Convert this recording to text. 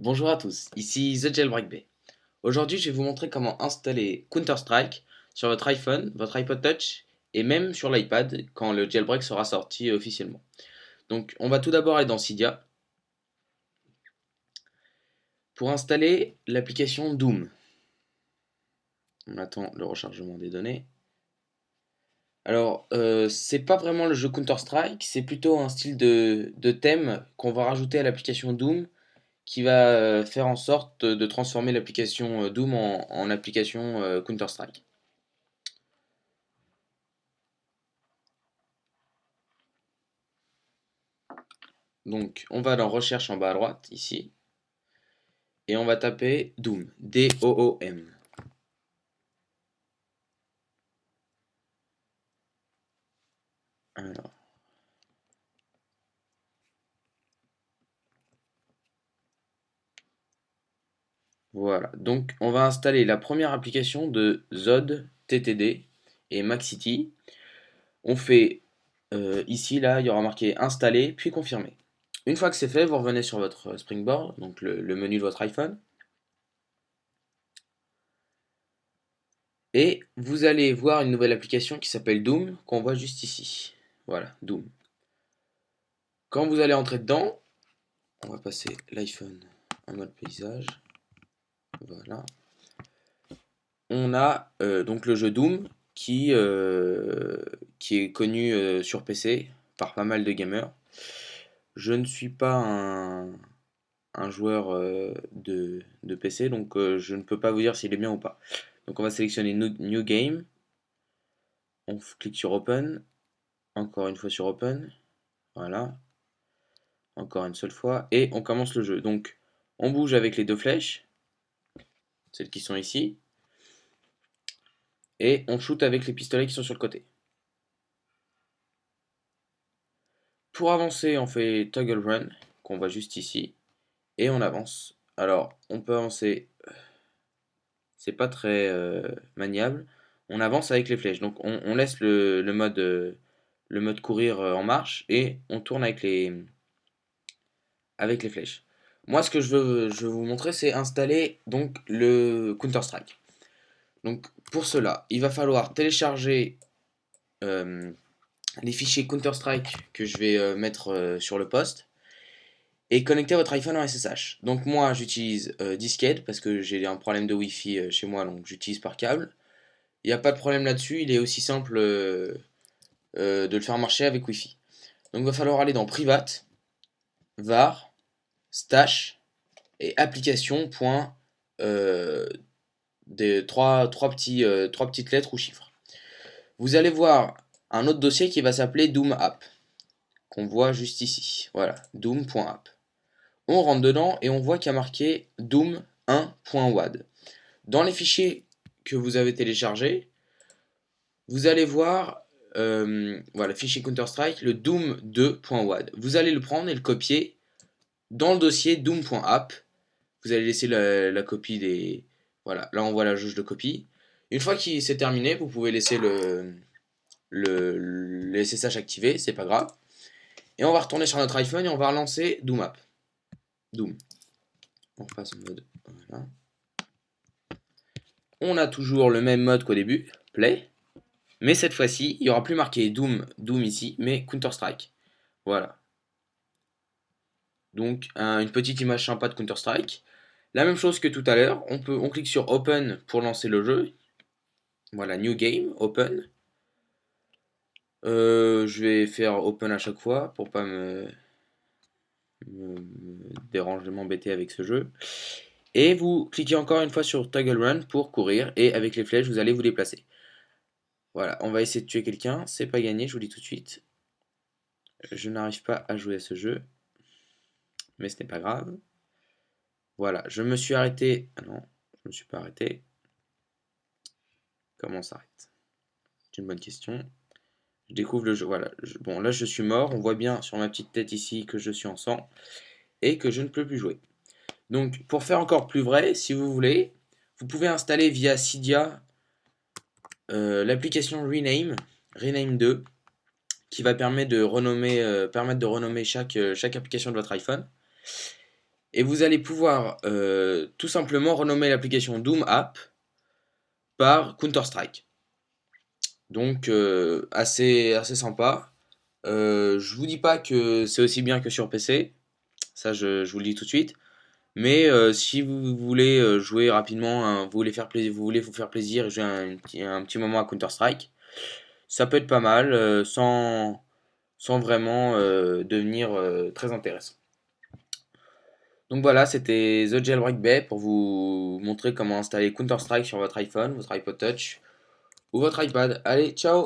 Bonjour à tous, ici The Jailbreak Bay. Aujourd'hui, je vais vous montrer comment installer Counter-Strike sur votre iPhone, votre iPod Touch et même sur l'iPad quand le jailbreak sera sorti officiellement. Donc, on va tout d'abord aller dans Cydia pour installer l'application Doom. On attend le rechargement des données. Alors, c'est pas vraiment le jeu Counter-Strike, c'est plutôt un style de thème qu'on va rajouter à l'application Doom qui va faire en sorte de transformer l'application Doom en application Counter-Strike. Donc, on va dans Recherche en bas à droite, ici, et on va taper Doom, D-O-O-M. Alors, voilà. Donc, on va installer la première application de Zod, TTD et Maxity. On fait ici, là, il y aura marqué Installer, puis Confirmer. Une fois que c'est fait, vous revenez sur votre Springboard, donc le menu de votre iPhone, et vous allez voir une nouvelle application qui s'appelle Doom, qu'on voit juste ici. Voilà, Doom. Quand vous allez entrer dedans, on va passer l'iPhone en mode paysage. Voilà. On a donc le jeu Doom qui est connu sur PC par pas mal de gamers. Je ne suis pas un joueur de PC, donc je ne peux pas vous dire s'il est bien ou pas. Donc on va sélectionner New Game, on clique sur Open, encore une fois sur Open, voilà, encore une seule fois, et on commence le jeu. Donc on bouge avec les deux flèches, celles qui sont ici, et on shoot avec les pistolets qui sont sur le côté. Pour avancer, on fait Toggle Run, qu'on voit juste ici, et on avance. Alors, on peut avancer, c'est pas très maniable. On avance avec les flèches. Donc, on laisse le mode courir en marche et on tourne avec les flèches. Moi, ce que je veux vous montrer, c'est installer donc le Counter-Strike. Donc, pour cela, il va falloir télécharger euh, les fichiers Counter-Strike que je vais mettre sur le poste et connecter votre iPhone en SSH. Donc moi j'utilise Disquette parce que j'ai un problème de Wi-Fi chez moi, donc j'utilise par câble. Il n'y a pas de problème là-dessus, il est aussi simple de le faire marcher avec Wi-Fi. Donc il va falloir aller dans Private, var, stash et application. Des trois petites lettres ou chiffres. Vous allez voir un autre dossier qui va s'appeler Doom App, qu'on voit juste ici. Voilà, doom.app. On rentre dedans et on voit qu'il y a marqué Doom 1.wad. Dans les fichiers que vous avez téléchargés, vous allez voir voilà, fichier Counter-Strike, le Doom 2.wad. Vous allez le prendre et le copier dans le dossier Doom.app. Vous allez laisser la copie des. Voilà, là on voit la jauge de copie. Une fois qu'il s'est terminé, vous pouvez laisser le SSH activé, c'est pas grave. Et on va retourner sur notre iPhone et on va relancer Doom App. Doom. On repasse en mode. Voilà. On a toujours le même mode qu'au début, Play. Mais cette fois-ci, il n'y aura plus marqué Doom ici, mais Counter-Strike. Voilà. Donc une petite image sympa de Counter-Strike. La même chose que tout à l'heure, on clique sur Open pour lancer le jeu. Voilà, New Game, Open. Je vais faire Open à chaque fois pour pas me déranger, m'embêter avec ce jeu. Et vous cliquez encore une fois sur Toggle Run pour courir et avec les flèches vous allez vous déplacer. Voilà, on va essayer de tuer quelqu'un, c'est pas gagné, je vous dis tout de suite. Je n'arrive pas à jouer à ce jeu, mais ce n'est pas grave. Voilà, je me suis arrêté. Ah non, je me suis pas arrêté. Comment on s'arrête? C'est une bonne question. Je découvre le jeu. Voilà, bon là je suis mort. On voit bien sur ma petite tête ici que je suis en sang et que je ne peux plus jouer. Donc pour faire encore plus vrai, si vous voulez, vous pouvez installer via Cydia l'application Rename 2, qui va permettre de renommer chaque application de votre iPhone. Et vous allez pouvoir tout simplement renommer l'application Doom App par Counter-Strike. Donc assez sympa. Je vous dis pas que c'est aussi bien que sur PC, ça je vous le dis tout de suite. Mais si vous voulez jouer rapidement, vous voulez vous faire plaisir et jouer un petit moment à Counter-Strike, ça peut être pas mal sans vraiment devenir très intéressant. Donc voilà, c'était The Jailbreak Bay pour vous montrer comment installer Counter-Strike sur votre iPhone, votre iPod Touch ou votre iPad. Allez, ciao!